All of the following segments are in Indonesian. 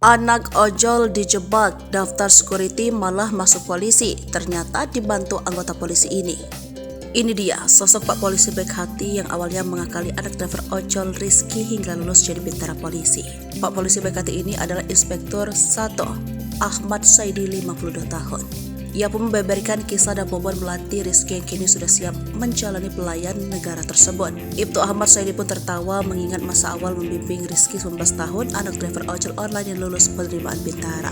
Anak ojol dijebak, daftar security malah masuk polisi, ternyata dibantu anggota polisi ini. Ini dia sosok Pak Polisi baik hati yang awalnya mengakali anak driver ojol Rizky hingga lulus jadi bintara polisi. Pak Polisi baik hati ini adalah Inspektur 1 Ahmad Saidi 52 tahun. Ia pun membeberkan kisah dan momen melatih Rizky yang kini sudah siap menjalani pelayan negara tersebut. Ibtu Ahmad Saidi pun tertawa mengingat masa awal membimbing Rizky 19 tahun, anak driver ojol online yang lulus penerimaan bintara.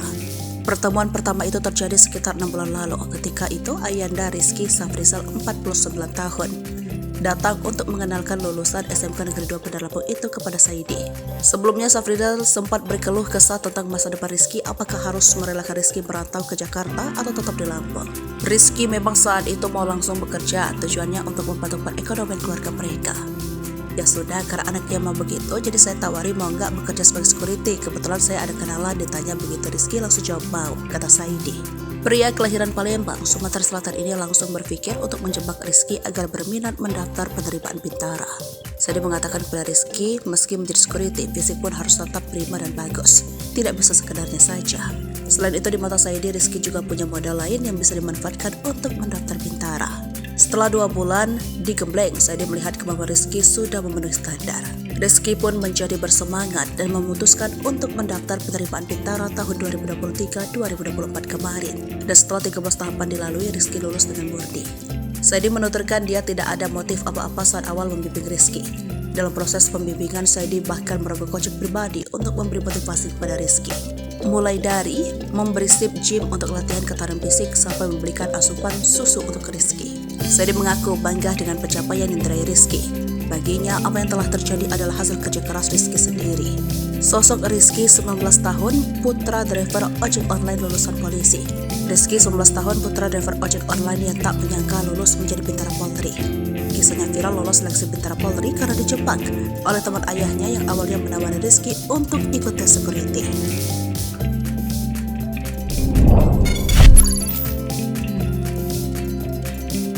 Pertemuan pertama itu terjadi sekitar 6 bulan lalu. Ketika itu ayahanda Rizky Safrizal 49 tahun datang untuk mengenalkan lulusan SMK Negeri 2 Bandar Lampung itu kepada Saidi. Sebelumnya Safrizal sempat berkeluh kesah tentang masa depan Rizky, apakah harus merelakan Rizky merantau ke Jakarta atau tetap di Lampung. Rizky memang saat itu mau langsung bekerja, tujuannya untuk membantu perekonomian keluarga mereka. Ya sudah, karena anaknya mau begitu, jadi saya tawari mau nggak bekerja sebagai security. Kebetulan saya ada kenalan, ditanya begitu Rizky langsung jawab mau, kata Saidi. Pria kelahiran Palembang, Sumatera Selatan ini langsung berpikir untuk menjebak Rizky agar berminat mendaftar penerimaan bintara. Saidi mengatakan kepada Rizky, meski menjadi security, fisik pun harus tetap prima dan bagus. Tidak bisa sekedarnya saja. Selain itu di mata Saidi, Rizky juga punya modal lain yang bisa dimanfaatkan untuk mendaftar bintara. Setelah 2 bulan digembleng, Saidi melihat kemampuan Rizky sudah memenuhi standar. Rizky pun menjadi bersemangat dan memutuskan untuk mendaftar penerimaan bintara tahun 2023-2024 kemarin. Dan setelah 13 tahapan dilalui, Rizky lulus dengan murni. Saidi menuturkan dia tidak ada motif apa-apa saat awal membimbing Rizky. Dalam proses pembimbingan, Saidi bahkan merogoh kocek pribadi untuk memberi motivasi kepada Rizky. Mulai dari memberi sip gym untuk latihan ketahanan fisik sampai memberikan asupan susu untuk Rizky. Saidi mengaku bangga dengan pencapaian yang diraih Rizky. Baginya, apa yang telah terjadi adalah hasil kerja keras Rizky sendiri. Sosok Rizky 19 tahun, putra driver ojek online lulusan polisi. Rizky 19 tahun, putra driver ojek online yang tak menyangka lulus menjadi bintara Polri. Kisahnya viral lolos seleksi bintara Polri karena dijebak oleh teman ayahnya yang awalnya menawari Rizky untuk ikut tes security.